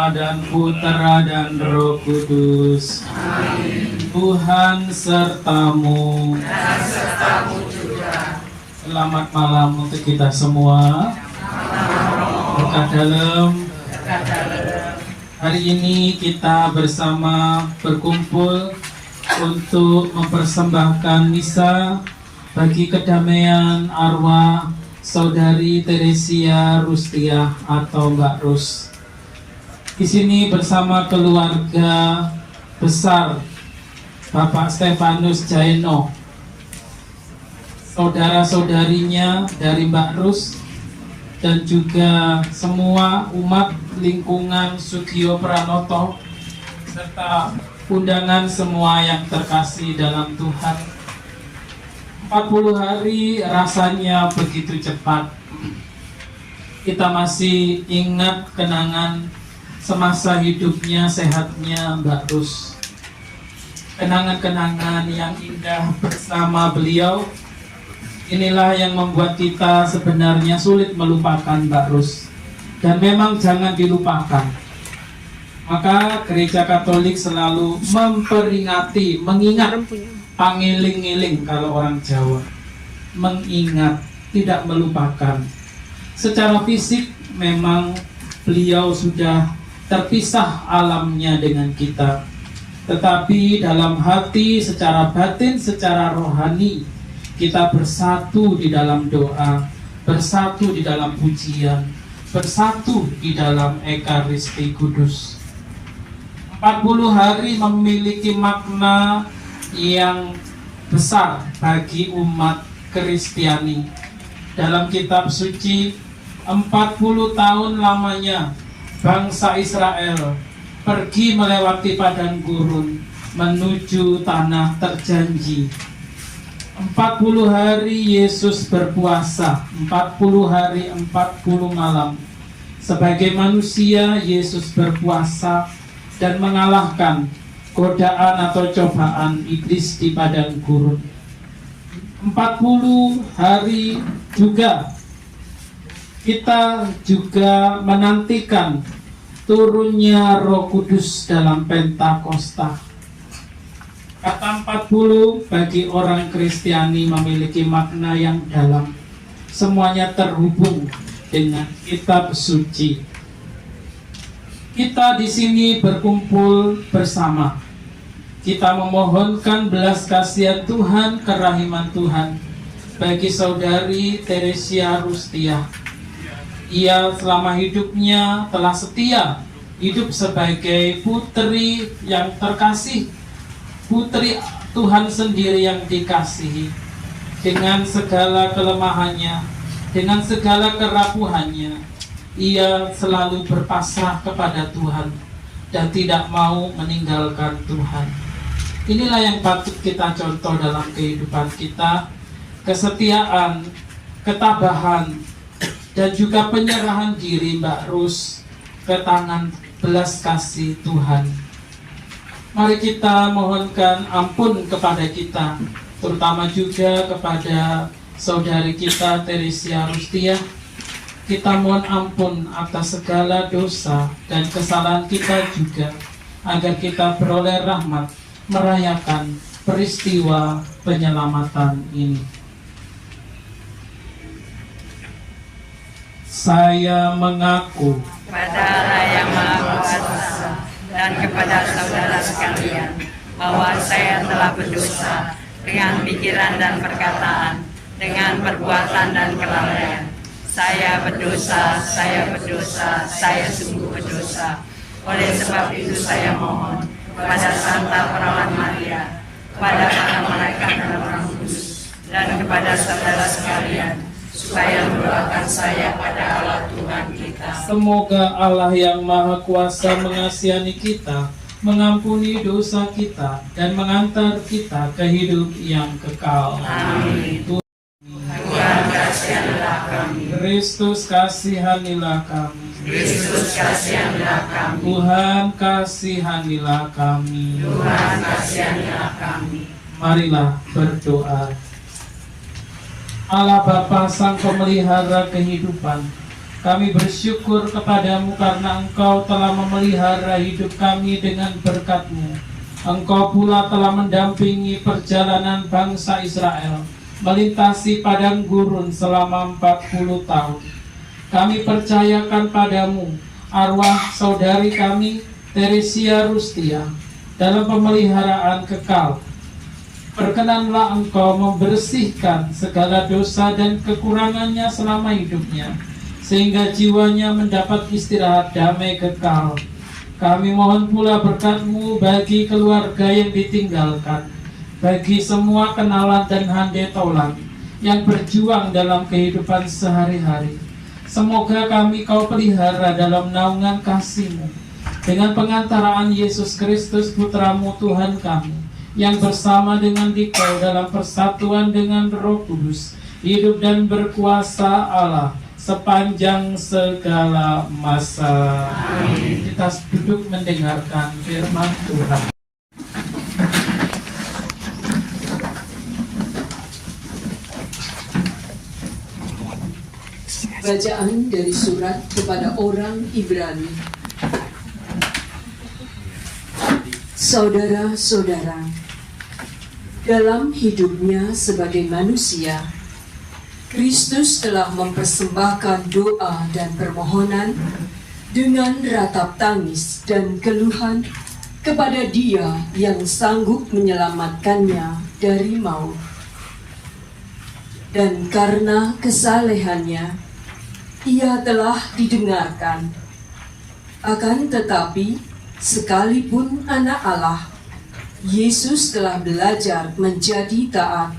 Dan Putra dan Roh Kudus. Amin. Tuhan sertamu. Dan sertamu juga. Selamat malam untuk kita semua. Berkah dalam. Hari ini kita bersama berkumpul untuk mempersembahkan misa bagi kedamaian arwah Saudari Teresia Rustiah atau Mbak Rus. Di sini bersama keluarga besar Bapak Stefanus Jaeno, saudara-saudarinya dari Mbak Rus, dan juga semua umat lingkungan Sugio Pranoto, serta undangan semua yang terkasih dalam Tuhan. 40 hari rasanya begitu cepat. Kita masih ingat kenangan semasa hidupnya, sehatnya Mbak Rus. Kenangan-kenangan yang indah bersama beliau, inilah yang membuat kita sebenarnya sulit melupakan Mbak Rus. Dan memang jangan dilupakan. Maka Gereja Katolik selalu memperingati, mengingat, pangiling-iling kalau orang Jawa. Mengingat, tidak melupakan. Secara fisik memang beliau sudah terpisah alamnya dengan kita, tetapi dalam hati, secara batin, secara rohani, kita bersatu di dalam doa, bersatu di dalam pujian, bersatu di dalam Ekaristi Kudus. 40 hari memiliki makna yang besar bagi umat Kristiani. Dalam kitab suci, 40 tahun lamanya bangsa Israel pergi melewati padang gurun menuju tanah terjanji. 40 hari Yesus berpuasa, 40 hari 40 malam. Sebagai manusia, Yesus berpuasa dan mengalahkan godaan atau cobaan iblis di padang gurun. 40 hari juga kita juga menantikan turunnya Roh Kudus dalam Pentakosta. Kata 40 bagi orang Kristiani memiliki makna yang dalam. Semuanya terhubung dengan kitab suci. Kita di sini berkumpul bersama. Kita memohonkan belas kasihan Tuhan, kerahiman Tuhan bagi Saudari Teresia Rustiah. Ia selama hidupnya telah setia hidup sebagai putri yang terkasih, putri Tuhan sendiri yang dikasihi. Dengan segala kelemahannya, dengan segala kerapuhannya, ia selalu berpasrah kepada Tuhan dan tidak mau meninggalkan Tuhan. Inilah yang patut kita contoh dalam kehidupan kita, kesetiaan, ketabahan, dan juga penyerahan diri Mbak Rus ke tangan belas kasih Tuhan. Mari kita mohonkan ampun kepada kita, terutama juga kepada saudari kita Teresia Rustia. Kita mohon ampun atas segala dosa dan kesalahan kita juga, agar kita beroleh rahmat merayakan peristiwa penyelamatan ini. Saya mengaku kepada Allah yang Maha Kuasa dan kepada saudara sekalian bahwa saya telah berdosa dengan pikiran dan perkataan, dengan perbuatan dan kelalaian. Saya berdosa, saya sungguh berdosa. Oleh sebab itu saya mohon kepada Santa Perawan Maria, kepada para malaikat dan orang kudus, dan kepada saudara sekalian, supaya mendoakan saya pada Allah Tuhan kita. Semoga Allah yang Maha Kuasa mengasihi kita, mengampuni dosa kita, dan mengantar kita ke hidup yang kekal. Amin. Tuhan kasihanlah kami. Kristus kasihanilah kami. Kristus kasihanlah kami. Tuhan kasihanilah kami. Tuhan kasihanlah kami. Marilah berdoa. Allah Bapa Sang Pemelihara kehidupan, kami bersyukur kepadamu karena Engkau telah memelihara hidup kami dengan berkat-Mu. Engkau pula telah mendampingi perjalanan bangsa Israel melintasi padang gurun selama 40 tahun. Kami percayakan padamu arwah saudari kami Teresia Rustia dalam pemeliharaan kekal. Perkenanlah Engkau membersihkan segala dosa dan kekurangannya selama hidupnya, sehingga jiwanya mendapat istirahat damai kekal. Kami mohon pula berkat-Mu bagi keluarga yang ditinggalkan, bagi semua kenalan dan handai taulan yang berjuang dalam kehidupan sehari-hari. Semoga kami Kau pelihara dalam naungan kasih-Mu, dengan pengantaraan Yesus Kristus Putra-Mu Tuhan kami, yang bersama dengan Dikau dalam persatuan dengan Roh Kudus, hidup dan berkuasa Allah sepanjang segala masa. Amin. Kita duduk mendengarkan firman Tuhan. Bacaan dari surat kepada orang Ibrani. Saudara-saudara, dalam hidupnya sebagai manusia, Kristus telah mempersembahkan doa dan permohonan dengan ratap tangis dan keluhan kepada Dia yang sanggup menyelamatkannya dari maut. Dan karena kesalehannya, Ia telah didengarkan. Akan tetapi, sekalipun anak Allah, Yesus telah belajar menjadi taat.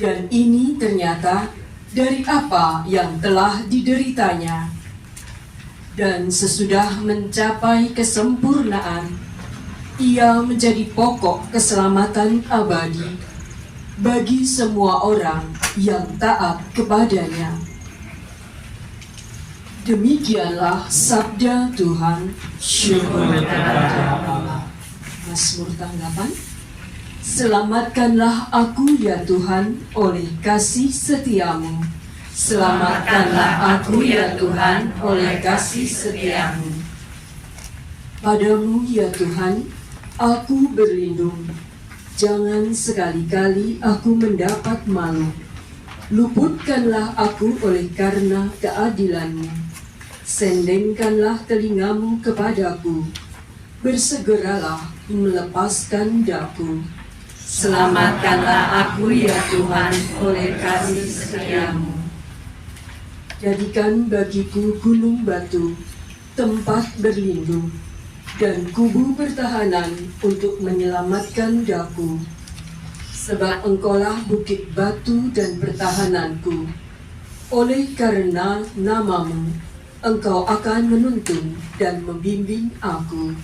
Dan ini ternyata dari apa yang telah dideritanya. Dan sesudah mencapai kesempurnaan, Ia menjadi pokok keselamatan abadi bagi semua orang yang taat kepadanya. Demikianlah sabda Tuhan. Syukur kepada Allah. Mazmur tanggapan. Selamatkanlah aku ya Tuhan oleh kasih setiamu. Selamatkanlah aku ya Tuhan oleh kasih setiamu. Padamu ya Tuhan, aku berlindung. Jangan sekali-kali aku mendapat malu. Luputkanlah aku oleh karena keadilan-Mu. Sendengkanlah telingamu kepadaku. Bersegeralah melepaskan daku. Selamatkanlah aku ya Tuhan oleh kasih setiamu. Jadikan bagiku gunung batu, tempat berlindung, dan kubu pertahanan untuk menyelamatkan daku. Sebab Engkaulah bukit batu dan pertahananku. Oleh karena nama-Mu, Engkau akan menuntun dan membimbing aku.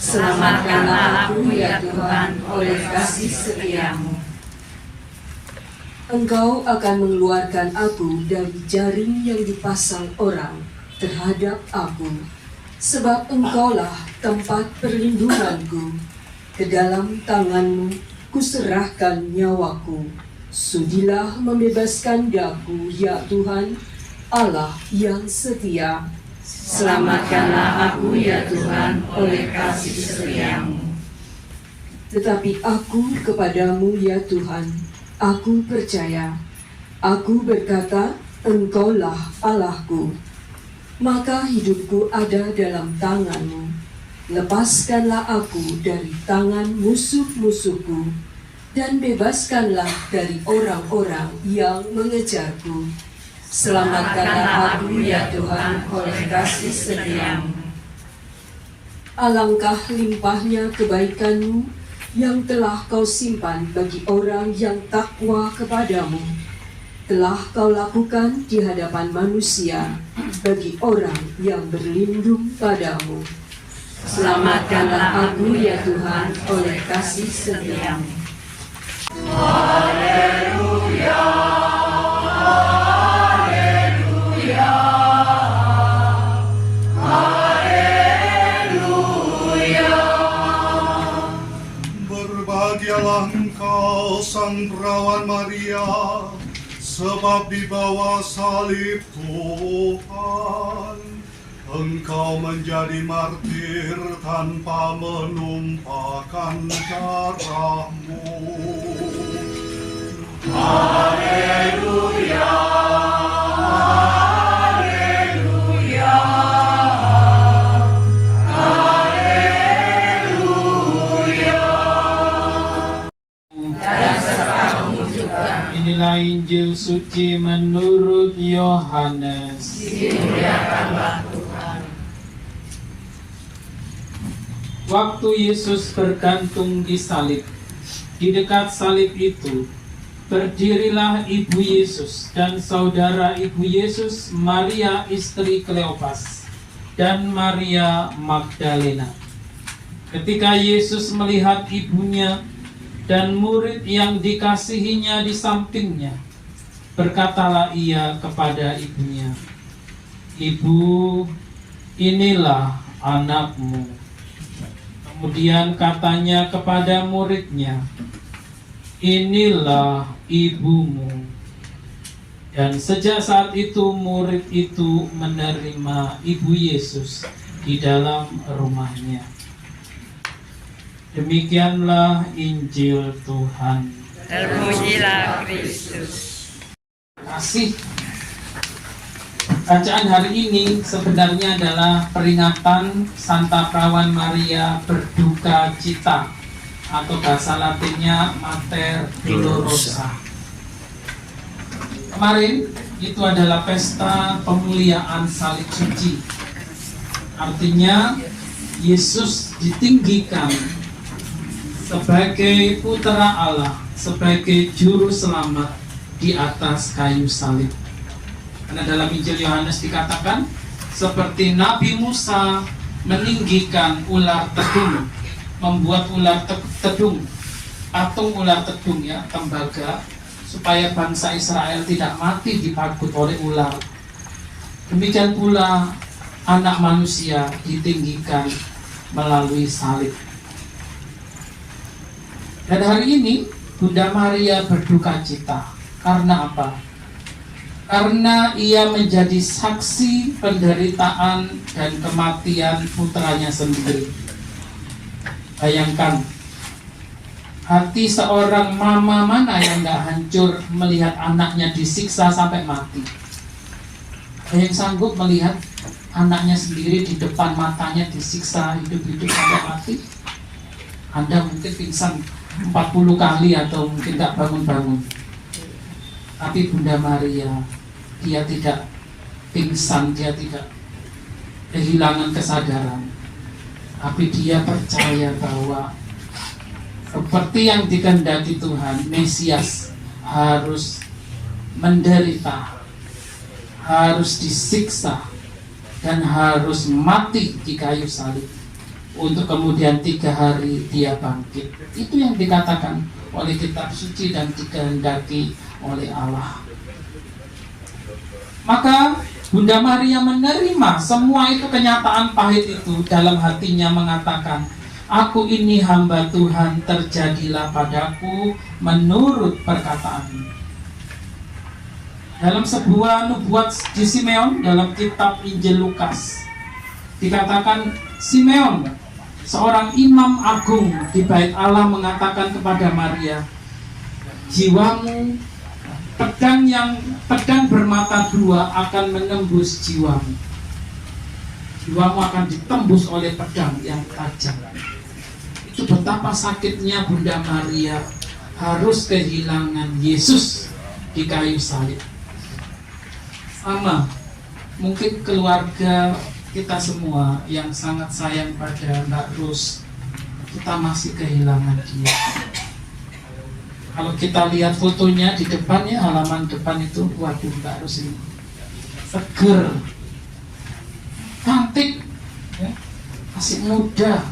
Selamatkanlah aku ya Tuhan oleh kasih setiamu. Engkau akan mengeluarkan aku dari jaring yang dipasang orang terhadap aku. sebab Engkaulah tempat perlindunganku. Ke dalam tangan-Mu kuserahkan nyawaku. Sudilah membebaskan daku, ya Tuhan, Allah yang setia. Selamatkanlah aku ya Tuhan oleh kasih setiamu. Tetapi aku kepadamu ya Tuhan, aku percaya. Aku berkata, Engkaulah Allahku. Maka hidupku ada dalam tangan-Mu. Lepaskanlah aku dari tangan musuh-musuhku, dan bebaskanlah dari orang-orang yang mengejarku. Selamatkanlah aku ya Tuhan oleh kasih setiamu. Alangkah limpahnya kebaikan-Mu yang telah Kau simpan bagi orang yang takwa kepadamu. Telah Kau lakukan di hadapan manusia bagi orang yang berlindung padamu. Selamatkanlah aku ya Tuhan oleh kasih setiamu. Berbahagialah engkau, Sang Perawan Maria, sebab di bawah salib Tuhan, engkau menjadi martir tanpa menumpahkan darahmu. Haleluya, haleluya, haleluya. Inilah Injil suci menurut Yohanes. Waktu Yesus bergantung di salib, di dekat salib itu, berdirilah ibu Yesus dan saudara ibu Yesus, Maria istri Kleopas, dan Maria Magdalena. Ketika Yesus melihat ibunya dan murid yang dikasihinya di sampingnya, berkatalah ia kepada ibunya, "Ibu, inilah anakmu." Kemudian katanya kepada muridnya, "Inilah ibumu." Dan sejak saat itu murid itu menerima ibu Yesus di dalam rumahnya. Demikianlah Injil Tuhan. Terpujilah Kristus. Terima kasih. Bacaan hari ini sebenarnya adalah peringatan Santa Perawan Maria berduka cita, atau bahasa Latinnya Mater Dolorosa. Kemarin itu adalah pesta pemuliaan salib suci. Artinya Yesus ditinggikan sebagai putra Allah, sebagai juru selamat di atas kayu salib. Karena dalam Injil Yohanes dikatakan, seperti Nabi Musa meninggikan ular tedung, membuat ular tedung, patung ular tedung ya, tembaga, supaya bangsa Israel tidak mati dipagut oleh ular. Demikian pula anak manusia ditinggikan melalui salib. Dan hari ini Bunda Maria berduka cita. Karena apa? Karena ia menjadi saksi penderitaan dan kematian putranya sendiri. Bayangkan, hati seorang mama mana yang gak hancur melihat anaknya disiksa sampai mati? Ada yang sanggup melihat anaknya sendiri di depan matanya disiksa hidup-hidup sampai mati? Anda mungkin pingsan 40 kali atau mungkin gak bangun-bangun. Tapi Bunda Maria, dia tidak pingsan, dia tidak kehilangan kesadaran, tapi dia percaya bahwa seperti yang dikehendaki Tuhan, Mesias harus menderita, harus disiksa, dan harus mati di kayu salib, untuk kemudian 3 hari dia bangkit. Itu yang dikatakan oleh kitab suci dan dikehendaki oleh Allah. Maka Bunda Maria menerima semua itu, kenyataan pahit itu, dalam hatinya mengatakan, aku ini hamba Tuhan, terjadilah padaku menurut perkataanmu. Dalam sebuah nubuat di Simeon, dalam kitab Injil Lukas, dikatakan Simeon, seorang imam agung di Bait Allah, mengatakan kepada Maria, jiwamu, pedang bermata dua akan menembus jiwamu. Jiwamu akan ditembus oleh pedang yang tajam. Itu betapa sakitnya Bunda Maria harus kehilangan Yesus di kayu salib. Sama, mungkin keluarga kita semua yang sangat sayang pada Mbak Rus, kita masih kehilangan dia. Kalau kita lihat fotonya di depannya, halaman depan itu, waduh, Mbak Rus ini seger, cantik, ya, masih muda.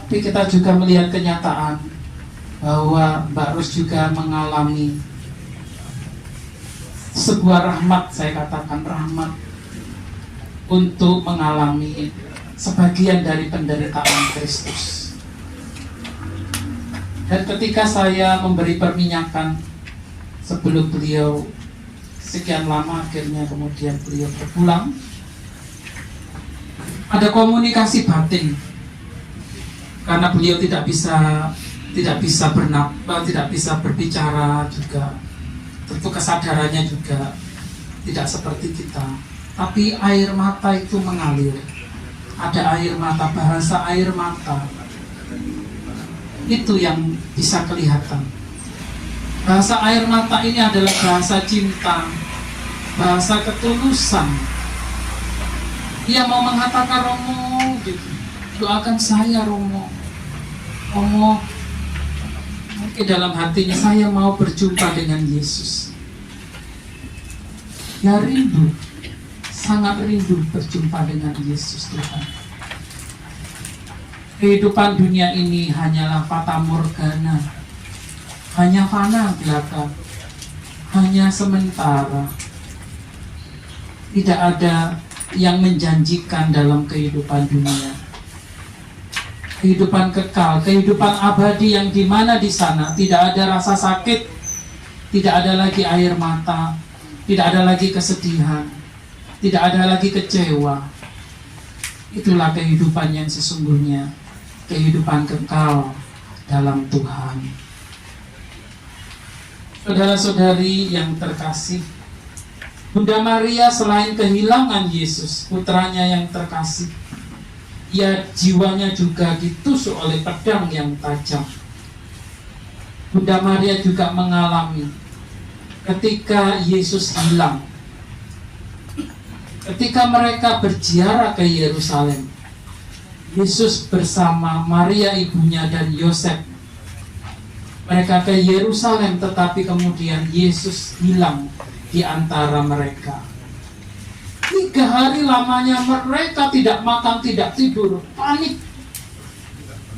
Tapi kita juga melihat kenyataan bahwa Mbak Rus juga mengalami sebuah rahmat, saya katakan rahmat, untuk mengalami sebagian dari penderitaan Kristus. Dan ketika saya memberi perminyakan sebelum beliau sekian lama, akhirnya kemudian beliau berpulang, ada komunikasi batin karena beliau tidak bisa bernapas, tidak bisa berbicara juga. Tentu kesadarannya juga tidak seperti kita, tapi air mata itu mengalir. Ada air mata, bahasa air mata itu yang bisa kelihatan. Bahasa air mata ini adalah bahasa cinta, bahasa ketulusan. Dia mau mengatakan, Romo, gitu, doakan saya, Romo. Romo, mungkin dalam hatinya, saya mau berjumpa dengan Yesus. Ya rindu, sangat rindu berjumpa dengan Yesus Tuhan. Kehidupan dunia ini hanyalah fata morgana, hanya fana belaka, hanya sementara. Tidak ada yang menjanjikan dalam kehidupan dunia. Kehidupan kekal, kehidupan abadi yang dimana di sana tidak ada rasa sakit, tidak ada lagi air mata, tidak ada lagi kesedihan, tidak ada lagi kecewa. Itulah kehidupan yang sesungguhnya, kehidupan kekal dalam Tuhan. Saudara-saudari yang terkasih, Bunda Maria selain kehilangan Yesus, putranya yang terkasih, ya jiwanya juga ditusuk oleh pedang yang tajam. Bunda Maria juga mengalami ketika Yesus hilang, ketika mereka berziarah ke Yerusalem, Yesus bersama Maria ibunya dan Yosef, mereka ke Yerusalem, tetapi kemudian Yesus hilang di antara mereka. 3 hari lamanya mereka tidak makan, tidak tidur, panik,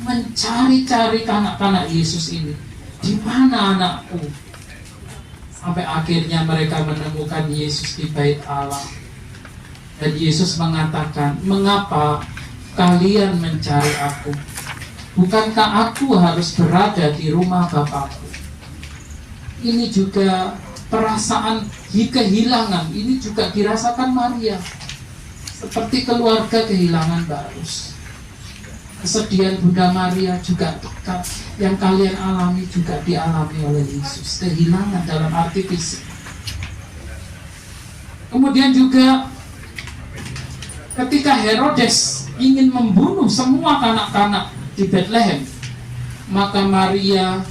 mencari-cari kanak-kanak Yesus ini. Di mana anakku? Sampai akhirnya mereka menemukan Yesus di Bait Allah. Dan Yesus mengatakan, mengapa kalian mencari aku? Bukankah aku harus berada di rumah Bapakku? Ini juga perasaan kehilangan, ini juga dirasakan Maria. Seperti keluarga kehilangan Barus. Kesedihan Bunda Maria juga dekat, yang kalian alami juga dialami oleh Yesus. Kehilangan dalam arti fisik. Kemudian juga ketika Herodes ingin membunuh semua kanak-kanak di Bethlehem, maka Maria,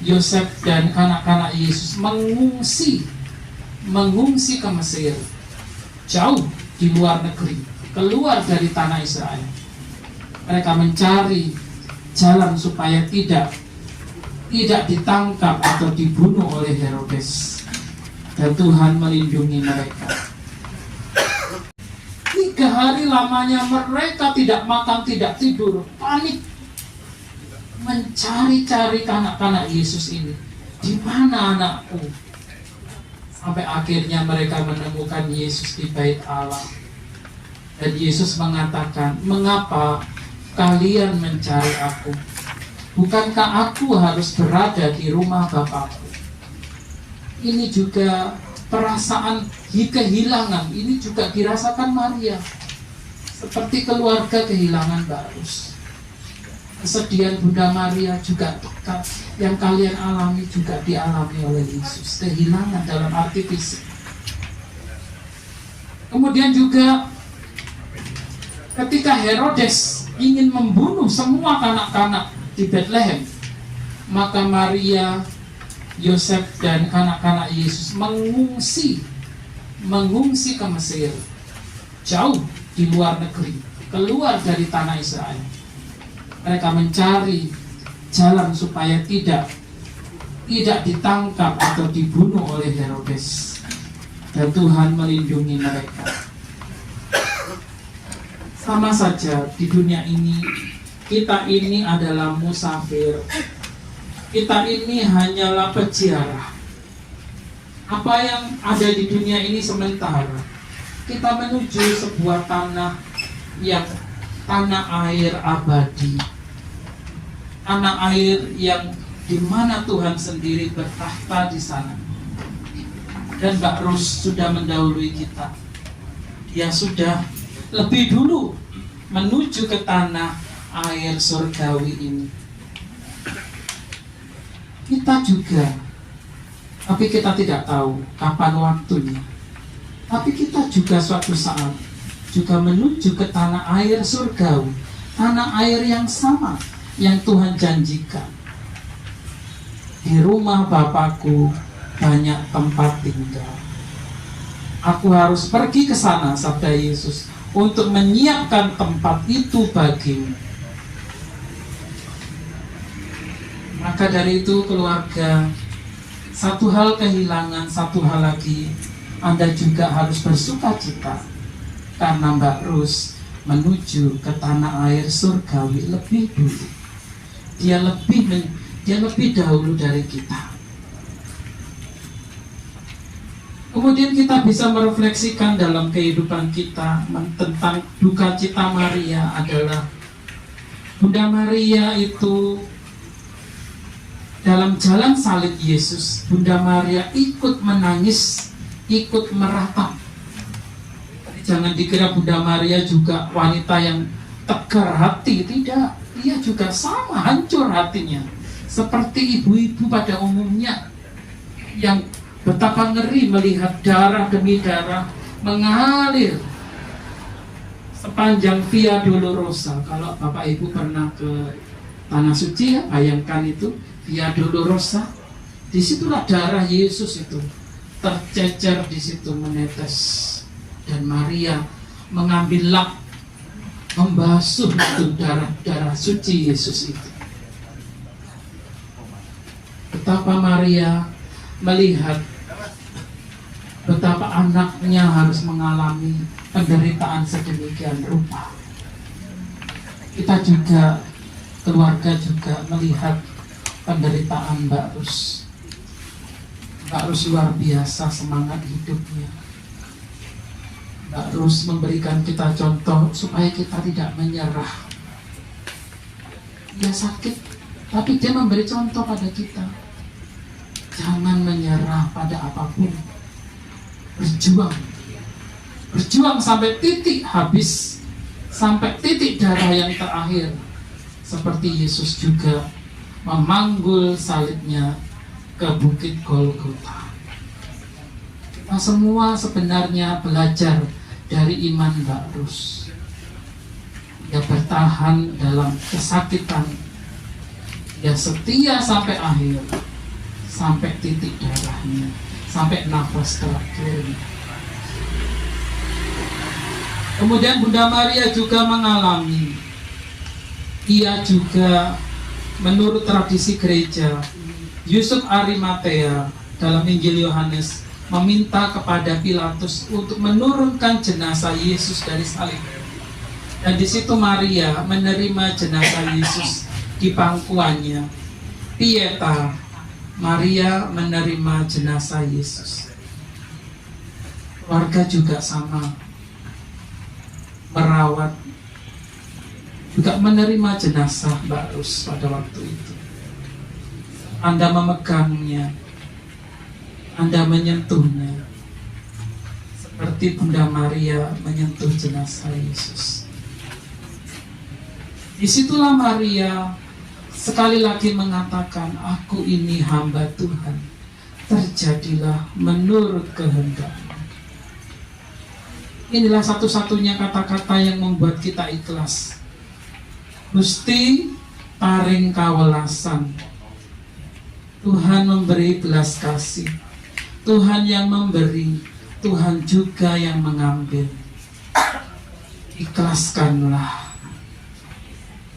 Yosef dan anak-anak Yesus mengungsi ke Mesir, jauh di luar negeri, keluar dari tanah Israel. Mereka mencari jalan supaya tidak ditangkap atau dibunuh oleh Herodes, dan Tuhan melindungi mereka. 3 hari lamanya mereka tidak makan, tidak tidur, panik, mencari-cari kanak-kanak Yesus ini. Di mana anakku? Sampai akhirnya mereka menemukan Yesus di bait Allah. Dan Yesus mengatakan, "Mengapa kalian mencari aku? Bukankah aku harus berada di rumah Bapakku?" Ini juga perasaan kehilangan, ini juga dirasakan Maria. Seperti keluarga kehilangan Mbak Rus. Kesedihan Bunda Maria juga yang kalian alami juga dialami oleh Yesus. Kehilangan dalam arti fisik. Kemudian juga ketika Herodes ingin membunuh semua kanak-kanak di Bethlehem, maka Maria, Yosef dan anak-anak Yesus mengungsi ke Mesir, jauh di luar negeri, keluar dari tanah Israel. Mereka mencari jalan supaya tidak ditangkap atau dibunuh oleh Herodes. Dan Tuhan melindungi mereka. Sama saja di dunia ini, kita ini adalah musafir. Kita ini hanyalah peziarah. Apa yang ada di dunia ini sementara. Kita menuju sebuah tanah air abadi. Tanah air yang dimana Tuhan sendiri bertahta di sana. Dan Mbak Rus sudah mendahului kita. Dia sudah lebih dulu menuju ke tanah air surgawi ini. Kita juga, tapi kita tidak tahu kapan waktunya. Tapi kita juga suatu saat juga menuju ke tanah air surgawi, tanah air yang sama yang Tuhan janjikan. Di rumah Bapakku banyak tempat tinggal. Aku harus pergi ke sana, sabda Yesus, untuk menyiapkan tempat itu bagimu. Maka dari itu keluarga, satu hal kehilangan, satu hal lagi, Anda juga harus bersuka cita. Karena Mbak Rus menuju ke tanah air surgawi lebih dulu. Dia lebih dahulu dari kita. Kemudian kita bisa merefleksikan dalam kehidupan kita tentang duka cita Maria adalah Bunda Maria itu dalam jalan salib Yesus, Bunda Maria ikut menangis, ikut meratap. Jangan dikira Bunda Maria juga wanita yang tegar hati, tidak. Dia juga sama hancur hatinya, seperti ibu-ibu pada umumnya yang betapa ngeri melihat darah demi darah mengalir sepanjang Via Dolorosa. Kalau Bapak Ibu pernah ke Tanah Suci, ya, bayangkan itu Via Dolorosa. Disitulah darah Yesus itu tercecer di situ menetes, dan Maria mengambil lap membasuh itu darah suci Yesus itu. Betapa Maria melihat betapa anaknya harus mengalami penderitaan sedemikian rupa. Kita juga, keluarga juga melihat penderitaan Mbak Rus. Mbak Rus luar biasa semangat hidupnya. Mbak Rus memberikan kita contoh supaya kita tidak menyerah. Dia sakit, tapi dia memberi contoh pada kita. Jangan menyerah pada apapun. Berjuang sampai titik habis, sampai titik darah yang terakhir. Seperti Yesus juga memanggul salibnya ke Bukit Golgota. Kita semua sebenarnya belajar dari iman Mbak Rus. Dia bertahan dalam kesakitan. Dia setia sampai akhir, sampai titik darahnya, sampai nafas terakhir. Kemudian Bunda Maria juga mengalami, ia juga menurut tradisi gereja, Yusuf Arimatea dalam Injil Yohanes meminta kepada Pilatus untuk menurunkan jenazah Yesus dari salib. Dan di situ Maria menerima jenazah Yesus di pangkuannya. Pieta, Maria menerima jenazah Yesus. Keluarga juga sama, merawat, juga menerima jenazah Mbak Rus pada waktu itu. Anda memegangnya, Anda menyentuhnya, seperti Bunda Maria menyentuh jenazah Yesus. Disitulah Maria sekali lagi mengatakan, aku ini hamba Tuhan, terjadilah menurut kehendak-Mu. Inilah satu-satunya kata-kata yang membuat kita ikhlas. Gusti paring kawelasan. Tuhan memberi belas kasih. Tuhan yang memberi, Tuhan juga yang mengambil. Ikhlaskanlah.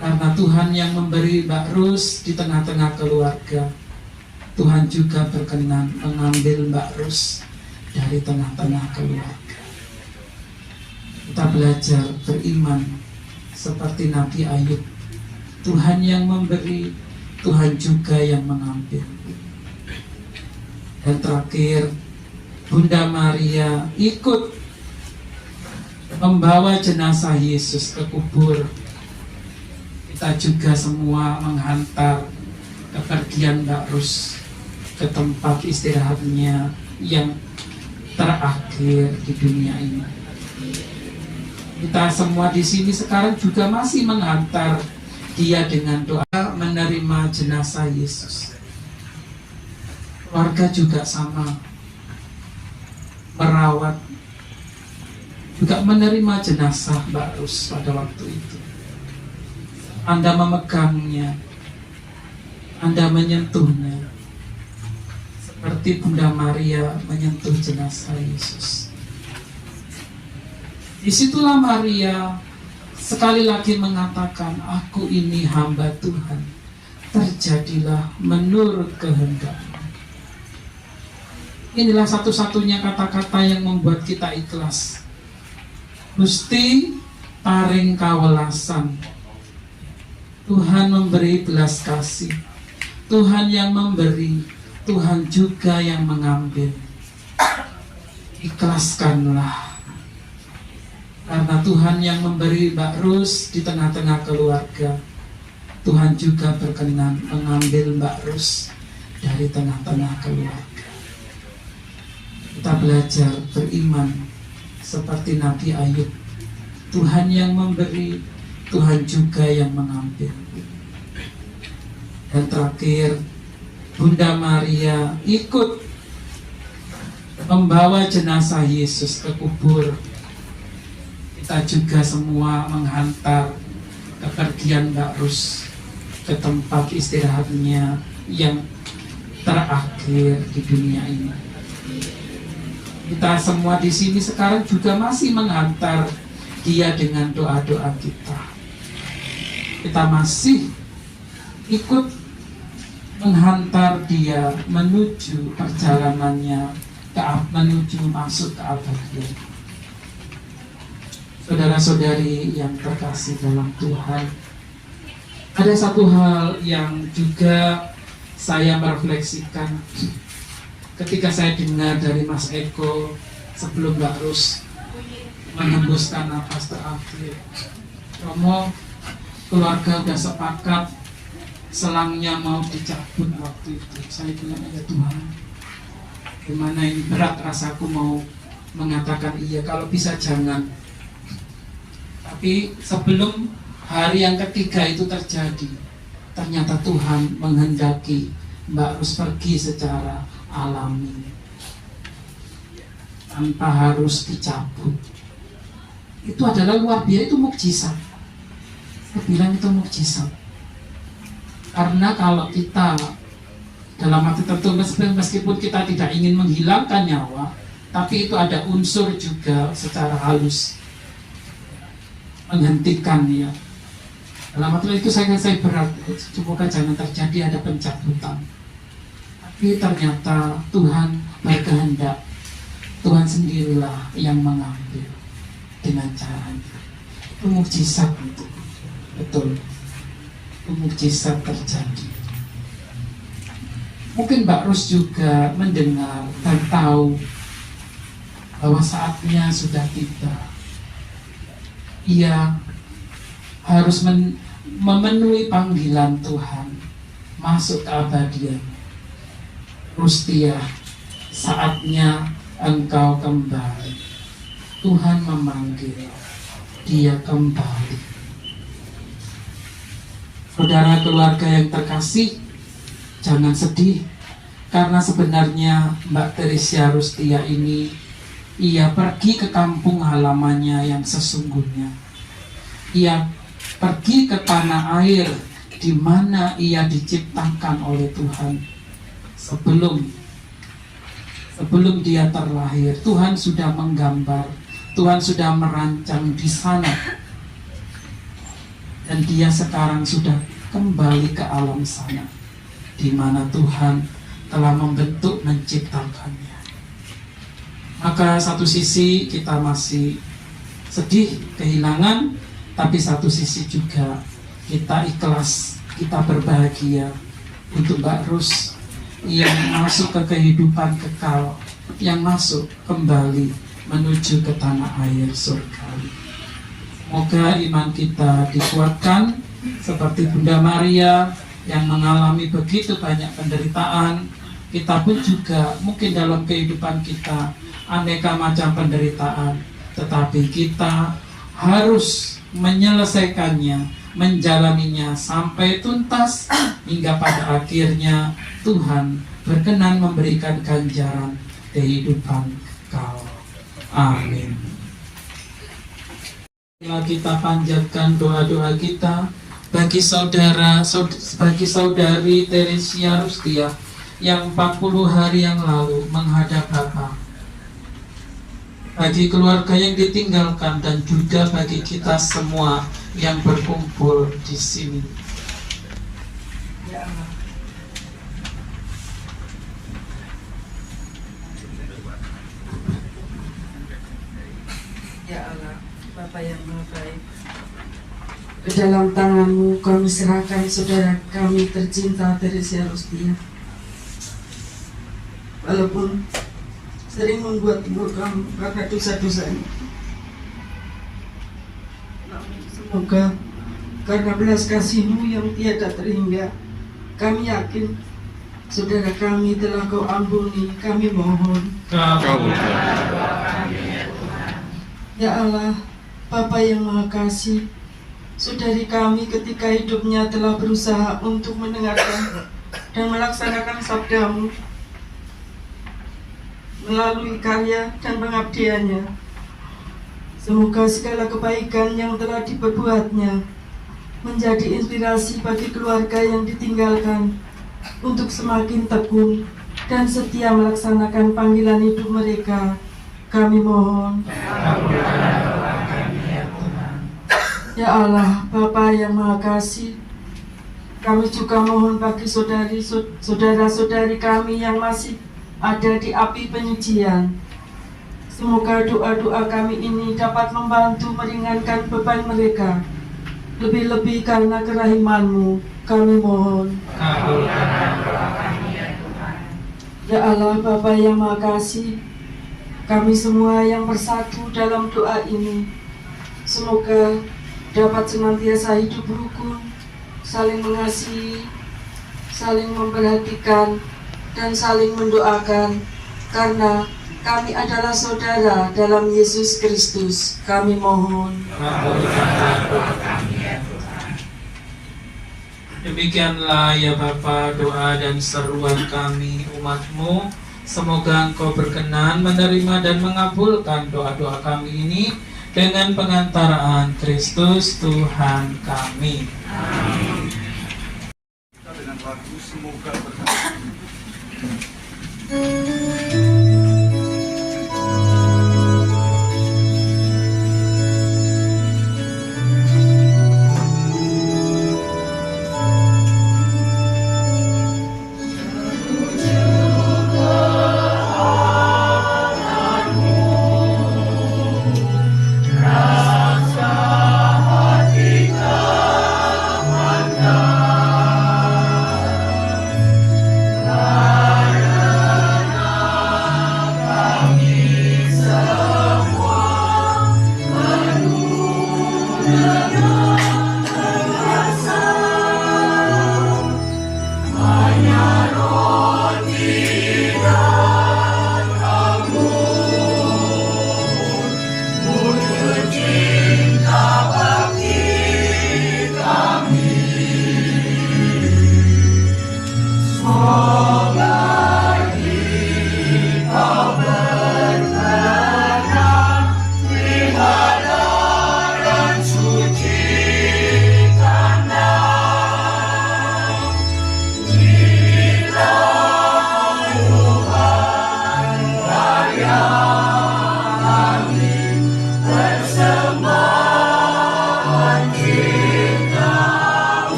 Karena Tuhan yang memberi Mbak Rus di tengah-tengah keluarga, Tuhan juga berkenan mengambil Mbak Rus dari tengah-tengah keluarga. Kita belajar beriman seperti Nabi Ayub. Tuhan yang memberi, Tuhan juga yang mengambil. Dan terakhir, Bunda Maria ikut membawa jenazah Yesus ke kubur. Kita juga semua menghantar kepergian Mbak Rus ke tempat istirahatnya yang terakhir di dunia ini. Kita semua di sini sekarang juga masih menghantar dia dengan doa menerima jenazah Yesus. Keluarga juga sama, merawat, juga menerima jenazah Mbak Rus pada waktu itu. Anda memegangnya, Anda menyentuhnya, seperti Bunda Maria menyentuh jenazah Yesus. Disitulah Maria sekali lagi mengatakan, aku ini hamba Tuhan, terjadilah menurut kehendak-Mu. Inilah satu-satunya kata-kata yang membuat kita ikhlas. Gusti paring kawelasan. Tuhan memberi belas kasih. Tuhan yang memberi, Tuhan juga yang mengambil. Ikhlaskanlah. Karena Tuhan yang memberi Mbak Rus di tengah-tengah keluarga, Tuhan juga berkenan mengambil Mbak Rus dari tengah-tengah keluarga. Kita belajar beriman seperti Nabi Ayub. Tuhan yang memberi, Tuhan juga yang mengambil. Dan terakhir, Bunda Maria ikut membawa jenazah Yesus ke kubur. Kita juga semua menghantar kepergian Mbak Rus ke tempat istirahatnya yang terakhir di dunia ini. Kita semua di sini sekarang juga masih menghantar dia dengan doa-doa kita. Kita masih ikut menghantar dia menuju perjalanannya menuju masuk ke abadian. Saudara-saudari yang terkasih dalam Tuhan, ada satu hal yang juga saya merefleksikan ketika saya dengar dari Mas Eko sebelum Mbak Rus menghembuskan nafas terakhir. Romo, keluarga udah sepakat selangnya mau dicabut waktu itu. Saya bilang, ya Tuhan, gimana ini, berat rasaku mau mengatakan iya, kalau bisa jangan. Tapi sebelum hari yang ketiga itu terjadi, ternyata Tuhan menghendaki Mbak Rus pergi secara alami tanpa harus dicabut. Itu adalah luar biasa, itu mukjizat. Saya bilang itu mukjizat. Karena kalau kita dalam arti tertentu, meskipun kita tidak ingin menghilangkan nyawa, tapi itu ada unsur juga secara halus menghentikan ya. Dalam arti itu saya berat, semoga jangan terjadi ada pencabutan. Tapi ternyata Tuhan berkehendak, Tuhan sendirilah yang mengambil dengan caranya. Itu mukjizat itu, betul. Itu mukjizat terjadi. Mungkin Mbak Rus juga mendengar dan tahu bahwa saatnya sudah tiba. Ia harus memenuhi panggilan Tuhan, masuk ke abadian. Rustia, saatnya engkau kembali. Tuhan memanggil dia kembali. Saudara keluarga yang terkasih, jangan sedih, karena sebenarnya Mbak Teresia Rustia ini, ia pergi ke kampung halamannya yang sesungguhnya. Ia pergi ke tanah air di mana ia diciptakan oleh Tuhan. Sebelum dia terlahir, Tuhan sudah menggambar, Tuhan sudah merancang di sana. Dan dia sekarang sudah kembali ke alam sana, di mana Tuhan telah membentuk, menciptakannya. Maka satu sisi kita masih sedih, kehilangan, tapi satu sisi juga kita ikhlas, kita berbahagia untuk Mbak Rus yang masuk ke kehidupan kekal, yang masuk kembali menuju ke tanah air surgawi. Semoga iman kita dikuatkan seperti Bunda Maria yang mengalami begitu banyak penderitaan. Kita pun juga mungkin dalam kehidupan kita aneka macam penderitaan, tetapi kita harus menyelesaikannya, menjalaninya sampai tuntas, hingga pada akhirnya Tuhan berkenan memberikan ganjaran kehidupan kau. Amin. Kita panjatkan doa-doa kita bagi saudari Teresia Rustia yang 40 hari yang lalu menghadap Bapa, bagi keluarga yang ditinggalkan, dan juga bagi kita semua yang berkumpul di sini. Ya Allah, Bapa yang Maha Baik, ke dalam tangan-Mu kami serahkan saudara kami tercinta Teresia Rustia. Walaupun sering membuat burukam karena dosa-dosanya, namun semoga karena belas kasih-Mu yang tiada terhingga, kami yakin saudara kami telah Kau ampuni. Kami mohon, ya Allah, Bapa yang Maha Kasih, saudari kami ketika hidupnya telah berusaha untuk mendengarkan dan melaksanakan sabda-Mu melalui karya dan pengabdiannya. Semoga segala kebaikan yang telah diperbuatnya menjadi inspirasi bagi keluarga yang ditinggalkan untuk semakin tekun dan setia melaksanakan panggilan hidup mereka. Kami mohon, ya Allah, Bapa yang Maha Kasih, kami juga mohon bagi saudara-saudari kami yang masih ada di api penyucian. Semoga doa-doa kami ini dapat membantu meringankan beban mereka. Lebih-lebih karena kerahiman-Mu, kami mohon. Ya Allah, Bapa yang Maha Kasih, kami semua yang bersatu dalam doa ini, semoga dapat senantiasa hidup rukun, saling mengasihi, saling memperhatikan, dan saling mendoakan, karena kami adalah saudara dalam Yesus Kristus. Kami mohon. Demikianlah ya Bapa doa dan seruan kami umat-Mu. Semoga Engkau berkenan menerima dan mengabulkan doa-doa kami ini dengan pengantaraan Kristus Tuhan kami. Amin. Kita dengan lagu semoga berkenan.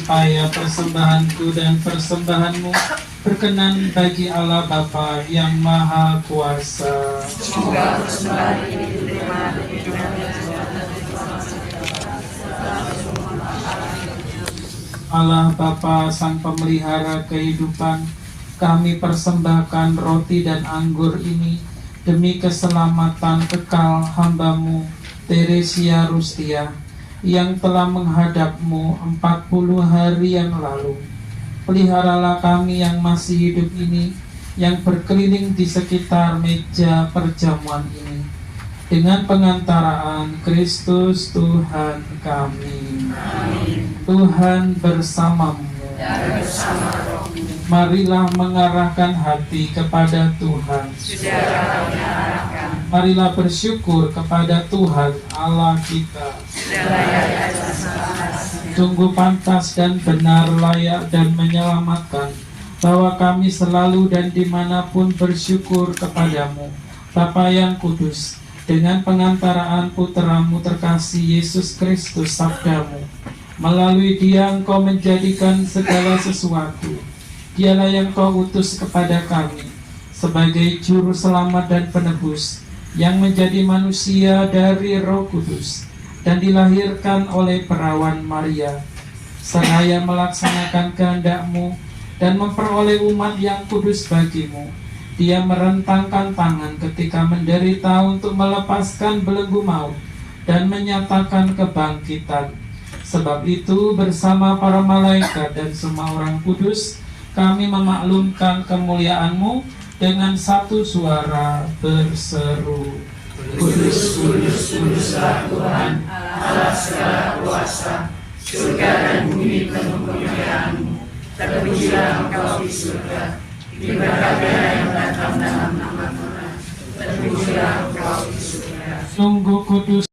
supaya persembahanku dan persembahanmu berkenan bagi Allah Bapa yang Maha Kuasa. Semoga persembahan ini diterima dengan Allah Bapa Sang Pemelihara kehidupan, kami persembahkan roti dan anggur ini demi keselamatan kekal hamba-Mu Teresia Rustia yang telah menghadap-Mu 40 hari yang lalu. Peliharalah kami yang masih hidup ini, yang berkeliling di sekitar meja perjamuan ini, dengan pengantaraan Kristus Tuhan kami. Amin. Tuhan bersamamu. Dan bersama rohmu. Marilah mengarahkan hati kepada Tuhan. Sudah kami arahkan. Marilah bersyukur kepada Tuhan Allah kita. Sudah layak atas nafasnya. Sungguh pantas dan benar, layak dan menyelamatkan, bahwa kami selalu dan dimanapun bersyukur kepadamu, Bapa yang kudus, dengan pengantaraan Putra-Mu terkasih Yesus Kristus sabdamu. Melalui Dia Engkau menjadikan segala sesuatu. Dialah yang Kau utus kepada kami sebagai juru selamat dan penebus, yang menjadi manusia dari Roh Kudus dan dilahirkan oleh perawan Maria, seraya melaksanakan kehendak-Mu dan memperoleh umat yang kudus bagi-Mu. Dia merentangkan tangan ketika menderita untuk melepaskan belenggu maut dan menyatakan kebangkitan. Sebab itu bersama para malaikat dan semua orang kudus, kami memaklumkan kemuliaan-Mu dengan satu suara berseru, Kudus, kudus, kuduslah Tuhan, Allah segala kuasa. Surga dan bumi penuh kemuliaan-Mu. Terpujilah Engkau di surga, diberkatilah yang datang dalam nama Tuhan. Terpujilah Engkau di surga. Sungguh kudus,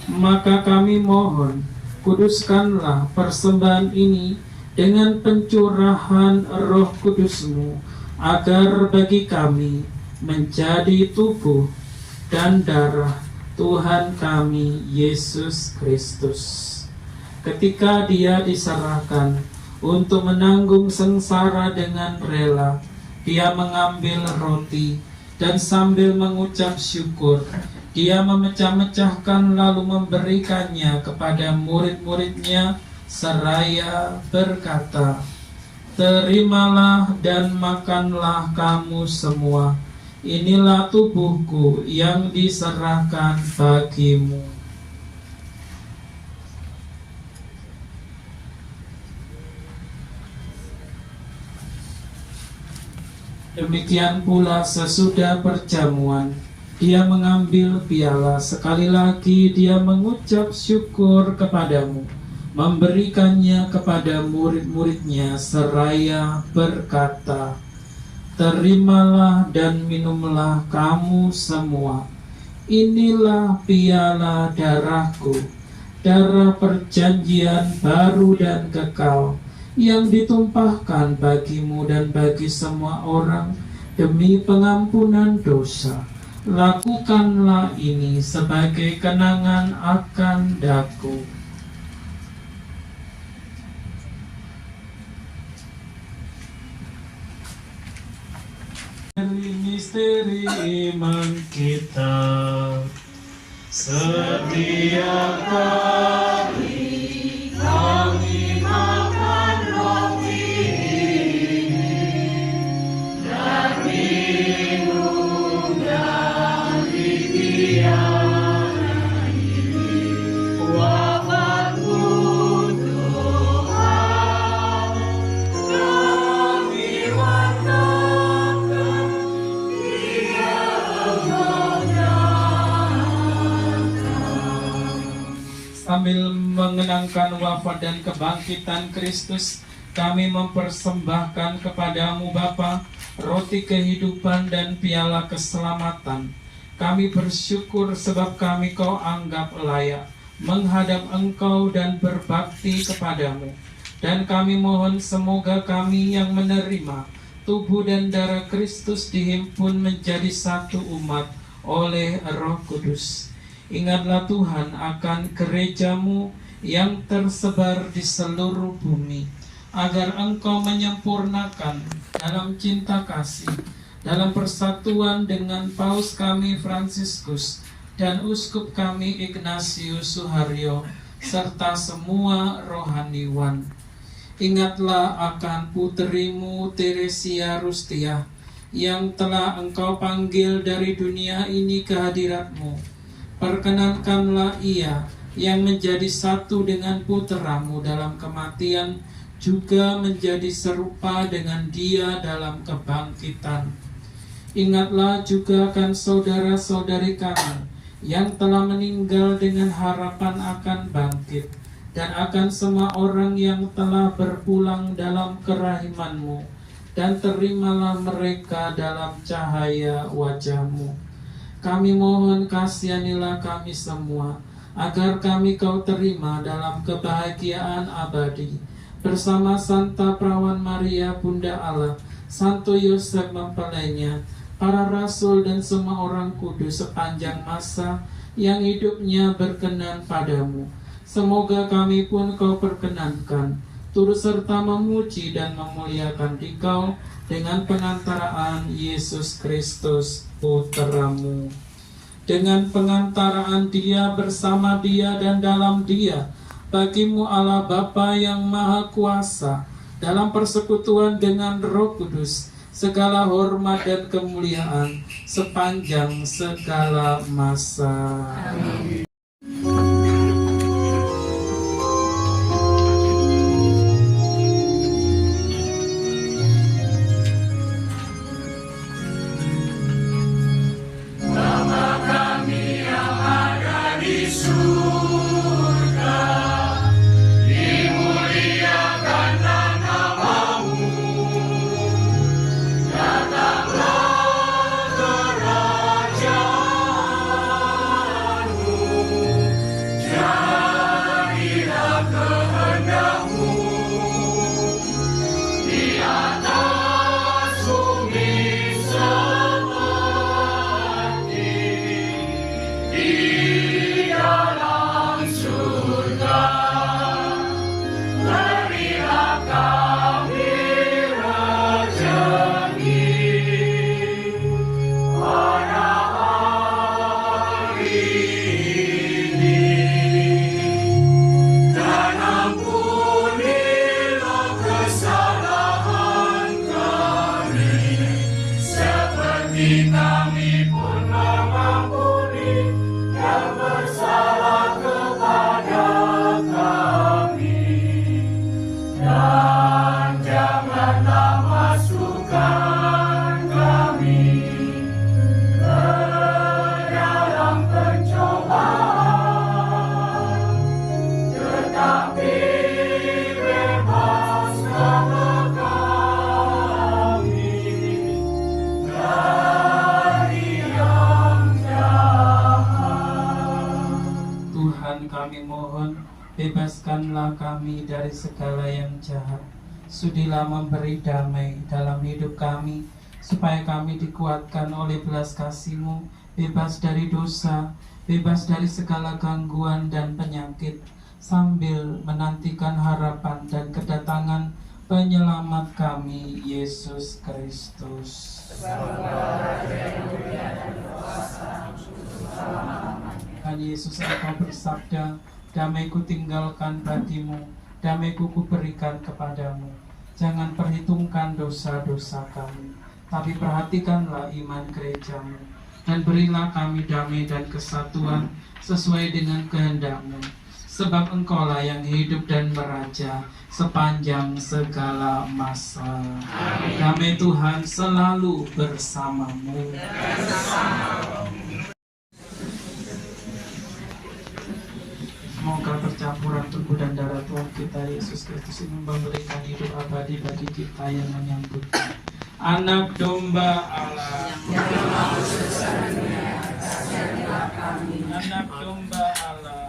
maka kami mohon, kuduskanlah persembahan ini dengan pencurahan Roh Kudus-Mu, agar bagi kami menjadi tubuh dan darah Tuhan kami Yesus Kristus. Ketika Dia diserahkan untuk menanggung sengsara dengan rela, Dia mengambil roti dan sambil mengucap syukur, Dia memecah-mecahkan lalu memberikannya kepada murid-muridnya seraya berkata, "Terimalah dan makanlah kamu semua. Inilah tubuhku yang diserahkan bagimu." Demikian pula sesudah perjamuan, Dia mengambil piala. Sekali lagi Dia mengucap syukur kepadamu, memberikannya kepada murid-muridnya seraya berkata, "Terimalah dan minumlah kamu semua. Inilah piala darahku, darah perjanjian baru dan kekal, yang ditumpahkan bagimu dan bagi semua orang demi pengampunan dosa. Lakukanlah ini sebagai kenangan akan daku." Misteri iman kita, setiap kali kami makan roti ini dan minum dari piala ini, wafatmu Tuhan kami wartakan, Dia sambil mengenangkan wafat dan kebangkitan Kristus, kami mempersembahkan kepadamu Bapa roti kehidupan dan piala keselamatan. Kami bersyukur sebab kami Kau anggap layak menghadap Engkau dan berbakti kepadamu. Dan kami mohon semoga kami yang menerima tubuh dan darah Kristus dihimpun menjadi satu umat oleh Roh Kudus. Ingatlah Tuhan akan gereja-Mu yang tersebar di seluruh bumi, agar Engkau menyempurnakan dalam cinta kasih, dalam persatuan dengan Paus kami Fransiskus dan Uskup kami Ignatius Suharyo, serta semua rohaniwan. Ingatlah akan puterimu Teresia Rustia, yang telah Engkau panggil dari dunia ini ke hadirat-Mu. Perkenankanlah ia yang menjadi satu dengan puteramu dalam kematian, juga menjadi serupa dengan dia dalam kebangkitan. Ingatlah juga akan saudara-saudari kami yang telah meninggal dengan harapan akan bangkit, dan akan semua orang yang telah berpulang dalam kerahiman-Mu, dan terimalah mereka dalam cahaya wajah-Mu. Kami mohon kasihanilah kami semua, agar kami Kau terima dalam kebahagiaan abadi, bersama Santa Perawan Maria Bunda Allah, Santo Yosef mempelainya, para rasul dan semua orang kudus sepanjang masa yang hidupnya berkenan padamu. Semoga kami pun Kau perkenankan, turut serta memuji dan memuliakan Dikau dengan pengantaraan Yesus Kristus Putra-Mu. Dengan pengantaraan Dia, bersama Dia, dan dalam Dia, bagi-Mu Allah Bapa yang Maha Kuasa, dalam persekutuan dengan Roh Kudus, segala hormat dan kemuliaan sepanjang segala masa. Amin. Bebaskanlah kami dari segala yang jahat. Sudilah memberi damai dalam hidup kami, supaya kami dikuatkan oleh belas kasih-Mu, bebas dari dosa, bebas dari segala gangguan dan penyakit, sambil menantikan harapan dan kedatangan penyelamat kami, Yesus Kristus. Kan Yesus, Engkau bersabda, damai-Ku tinggalkan bagimu, damai-Ku kuberikan kepadamu. Jangan perhitungkan dosa-dosa kami, tapi perhatikanlah iman gereja-Mu, dan berilah kami damai dan kesatuan sesuai dengan kehendak-Mu. Sebab Engkaulah yang hidup dan meraja sepanjang segala masa. Amin. Damai Tuhan selalu bersamamu. Semoga percampuran tubuh dan darah Tuhan kita Yesus Kristus ini memberikan hidup abadi bagi kita yang menyambutnya. Anak domba Allah, anak domba Allah,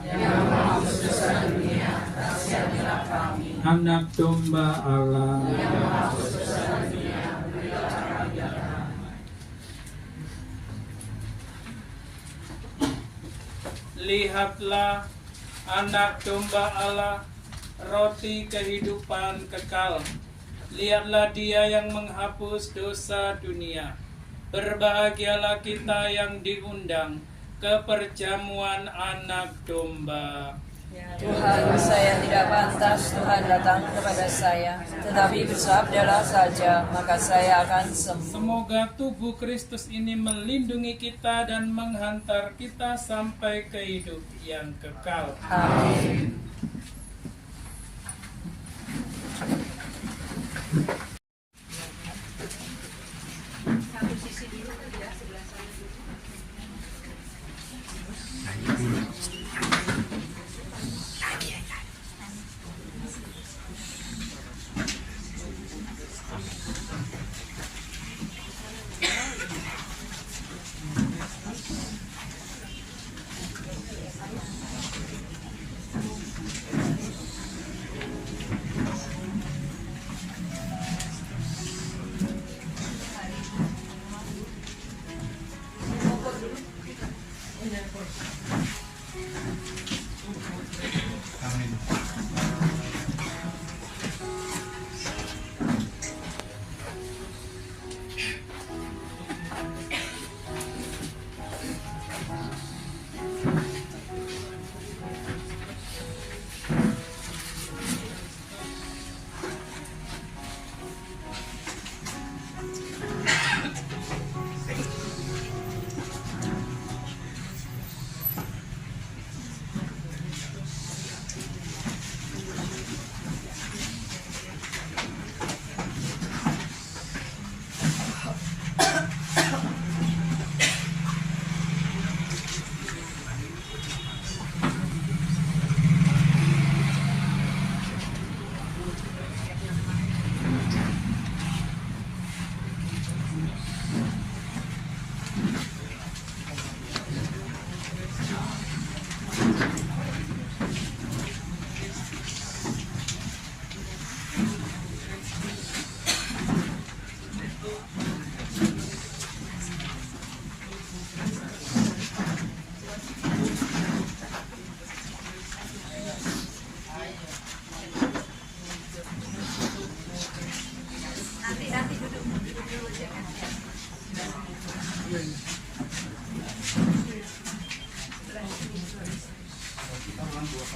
anak domba Allah. Lihatlah, Anak domba Allah, roti kehidupan kekal. Lihatlah Dia yang menghapus dosa dunia. Berbahagialah kita yang diundang ke perjamuan anak domba. Tuhan, saya tidak pantas Tuhan datang kepada saya, tetapi bersabdalah saja, maka saya akan sembuh. Semoga tubuh Kristus ini melindungi kita dan menghantar kita sampai ke hidup yang kekal. Amin. Allah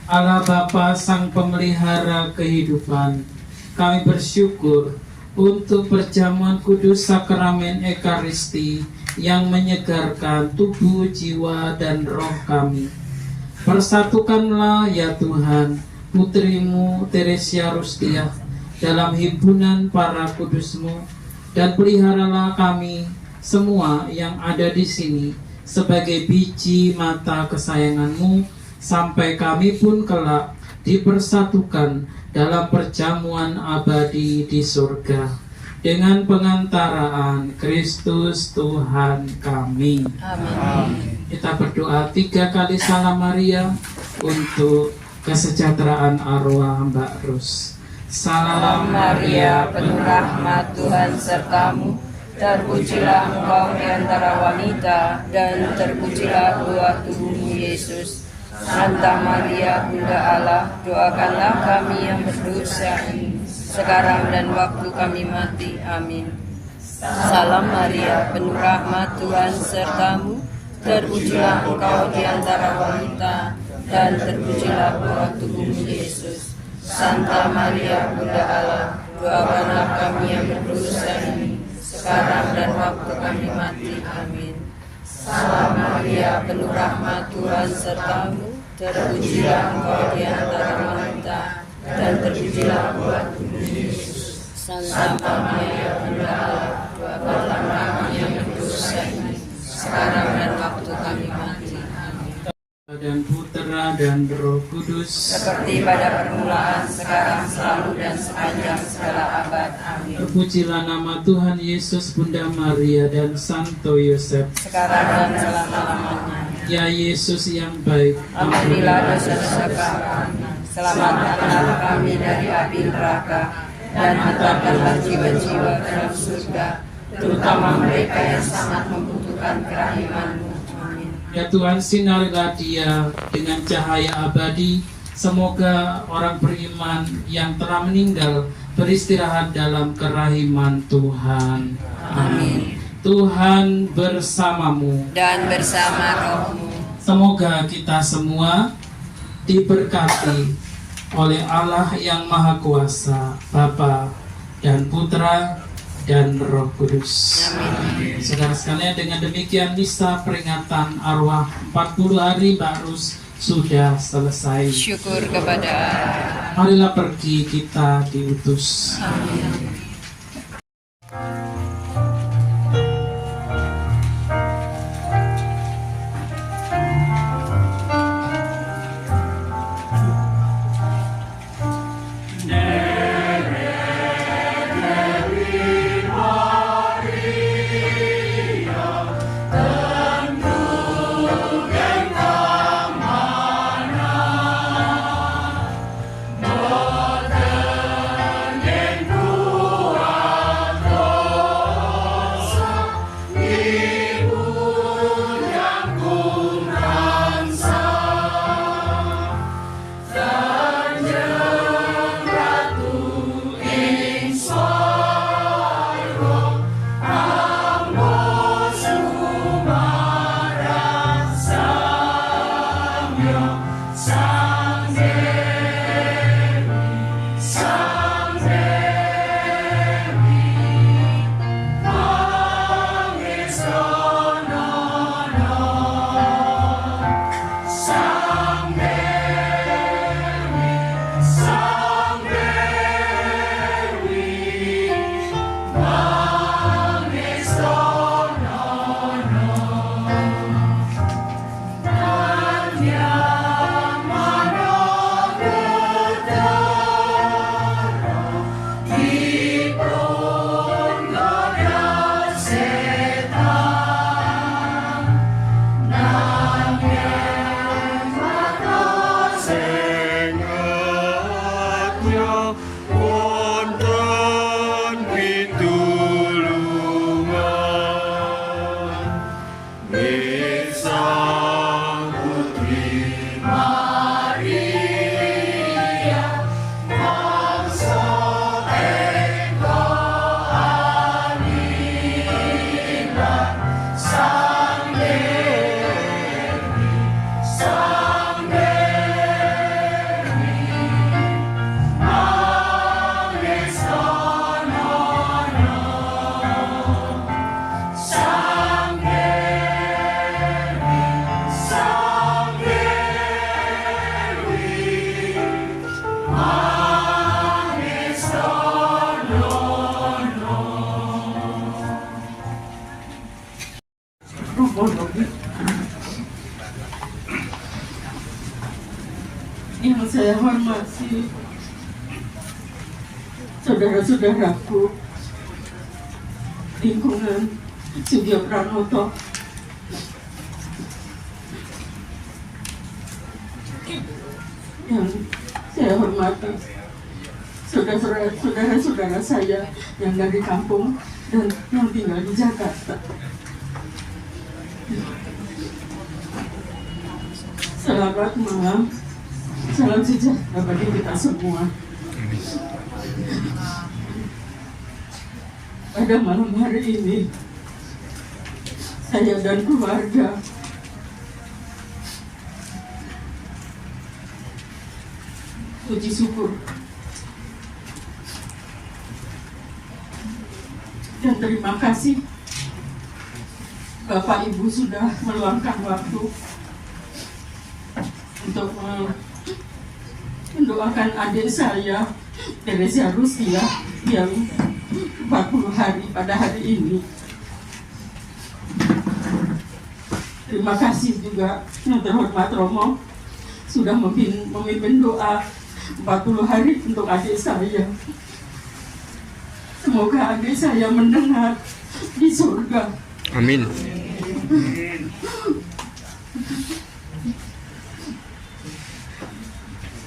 Allah Bapa Sang Pemelihara kehidupan, kami bersyukur untuk perjamuan kudus sakramen Ekaristi yang menyegarkan tubuh, jiwa, dan roh kami. Persatukanlah ya Tuhan putrimu Teresia Rustia dalam himpunan para kudusmu, dan peliharalah kami semua yang ada di sini sebagai biji mata kesayanganmu, sampai kami pun kelak dipersatukan dalam perjamuan abadi di surga dengan pengantaraan Kristus Tuhan kami. Amin. Kita berdoa 3 kali Salam Maria untuk kesejahteraan arwah Mbak Rus. Salam Maria, penuh rahmat, Tuhan sertamu. Terpujilah engkau di antara wanita, dan terpujilah buah tubuhmu Yesus. Santa Maria, Bunda Allah, doakanlah kami yang berdosa ini, sekarang dan waktu kami mati. Amin. Salam Maria, penuh rahmat, Tuhan sertamu. Terpujilah engkau di antara wanita, dan terpujilah buah tubuhmu Yesus. Santa Maria, Bunda Allah, doakanlah kami yang berdosa ini, sekarang dan waktu kami mati. Amin. Salam Maria, penuh rahmat, Tuhan sertamu. Terpujilah engkau di antara wanita, dan terpujilah buah tubuhmu Yesus. Santa Maria, Bunda Allah, doakanlah kami yang berdosa ini, sekarang dan waktu kami mati. Amin. Dan Putra dan Roh Kudus, Seperti pada permulaan, sekarang, selalu, dan sepanjang segala abad. Amin. terpujilah nama Tuhan Yesus, Bunda Maria, dan Santo Yosef. Sekarang dan selama-lamanya. Ya Yesus yang baik, Ampunilah dosa-dosa kami, selamatkanlah kami dari api neraka, dan hantarkanlah jiwa-jiwa ke dalam surga, terutama mereka yang sangat membutuhkan kerahiman-Mu. Amin. ya Tuhan, sinarilah dia dengan cahaya abadi. Semoga orang beriman yang telah meninggal beristirahat dalam kerahiman Tuhan. Amin. Tuhan bersamamu. Dan bersama rohmu. Semoga kita semua diberkati oleh Allah yang Maha Kuasa, Bapa dan Putra dan Roh Kudus. Amin. Saudara sekalian, dengan demikian misa peringatan arwah 40 hari Mbak Rus sudah selesai. Syukur kepada Allah. Marilah pergi, kita diutus. Amin. yang saya hormati saudara-saudaraku lingkungan Sugio Pranoto, yang saya hormati saudara-saudara saya yang dari kampung dan yang tinggal di Jakarta. Selamat malam, salam sejahtera bagi kita semua. Pada malam hari ini, saya dan keluarga puji syukur dan terima kasih Bapak Ibu sudah meluangkan waktu untuk mendoakan adik saya Teresia Rusia yang 40 hari pada hari ini. Terima kasih juga yang terhormat Romo sudah memimpin doa 40 hari untuk adik saya. Semoga adik saya mendengar di surga. Amin.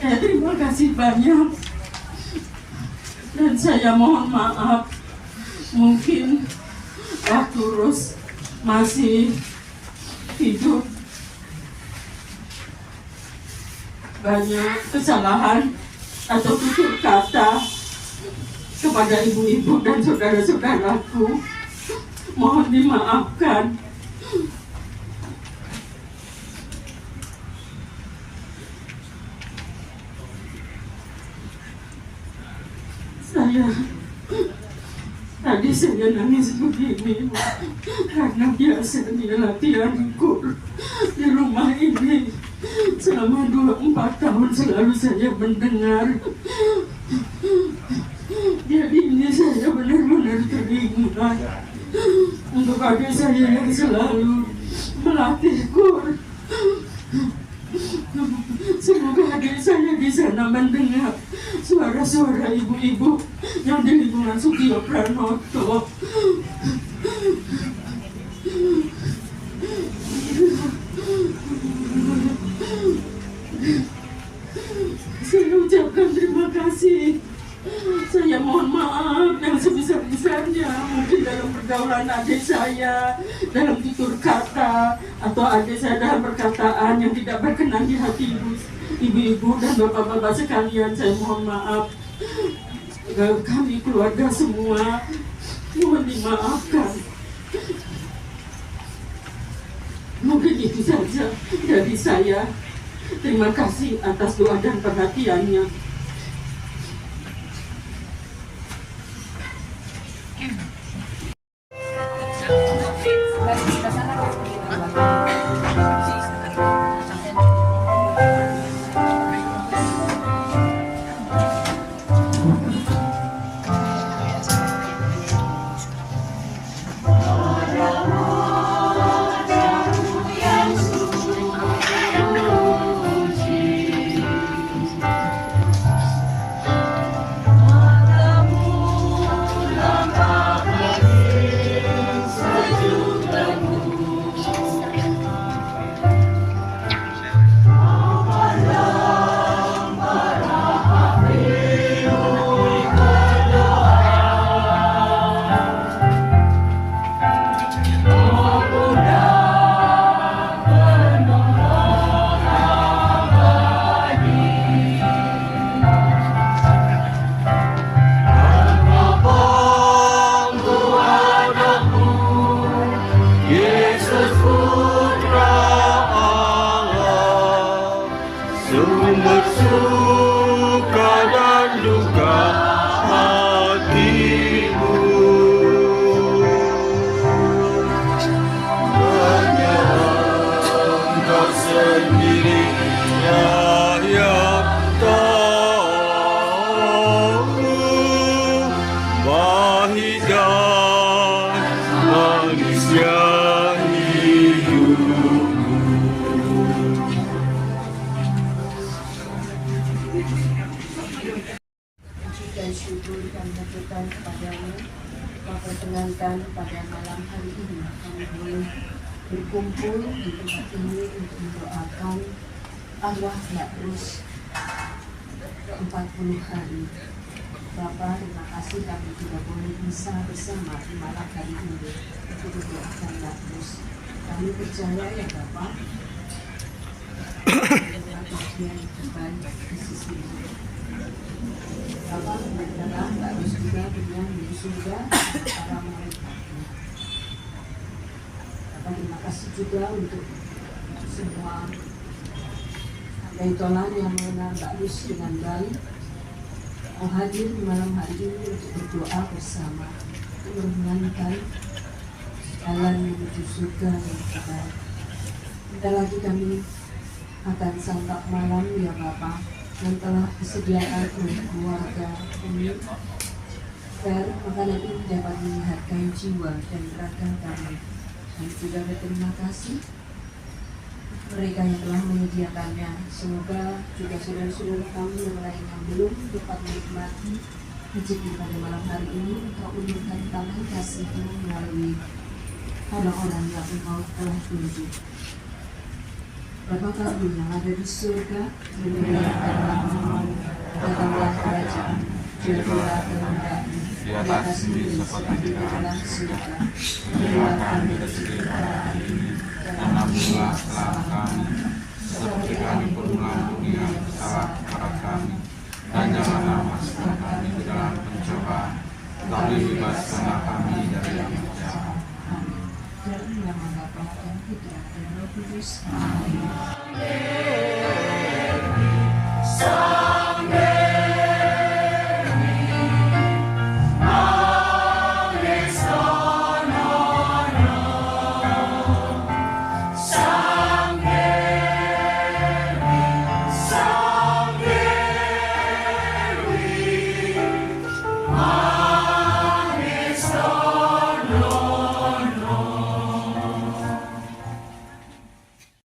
Saya terima kasih banyak dan saya mohon maaf mungkin waktu Rus masih hidup banyak kesalahan atau tutur kata kepada ibu-ibu dan saudara-saudaraku, mohon dimaafkan. Tadi saya nangis begini karena biasanya latihan kur di rumah ini selama 24 tahun selalu saya mendengar. Jadi ini saya benar-benar teringat untuk adik saya yang selalu melatih kur. Semoga adik saya di sana mendengar suara-suara ibu-ibu yang di lingkungan Sugio Pranoto. Saya ucapkan terima kasih. Saya mohon maaf yang sebesar-besarnya mungkin dalam pergaulan adik saya, dalam tutur kata, atau adik saya dalam perkataan yang tidak berkenan di hati ibu-ibu dan bapak-bapak sekalian. Saya mohon maaf. Kami keluarga semua mohon dimaafkan. Mungkin itu saja dari saya. Terima kasih atas doa dan perhatiannya. tuntutan kepadamu, maka perkenankan pada malam hari ini kami boleh berkumpul di tempat ini untuk mendoakan arwah Mbak Rus 40 hari. Bapa, terima kasih kami tidak boleh bisa bersama di malam hari ini untuk mendoakan Mbak Rus. Kami percaya ya Bapak, bagian terbaik di sisi ini. Bapak adalah Mbak Rus juga dengan di surga para mereka. Bapak terima kasih juga untuk semua pentolan yang mengenal Mbak Rus dengan baik, mau hadir di malam hari ini untuk berdoa bersama untuk menyanyikan jalan menuju surga yang terbaik. Bentar lagi kami akan santap malam ya Bapak yang telah disediakan oleh keluarga ini, agar makanan ini dapat menyehatkan jiwa dan raga kami. Kami juga berterima kasih mereka yang telah menyediakannya. Semoga juga saudara-saudara kami yang lain yang belum dapat menikmati rezeki pada malam hari ini, Engkau ulurkan tangan kasih-Mu melalui orang-orang yang Engkau telah tunjuk. Bapa kami yang ada di surga, dimuliakanlah namamu, datanglah kerajaan, jadilah kehendakmu di atas bumi seperti di dalam surga. Berilah kami rezeki pada hari ini, dan ampunilah kesalahan kami, seperti kami pun mengampuni yang bersalah kepada kami, dan janganlah masukkan kami ke dalam pencobaan, tetapi bebaskanlah kami dari yang jahat. Amin. Dari nama Bapa dan Putra dan Roh Kudus. Amin.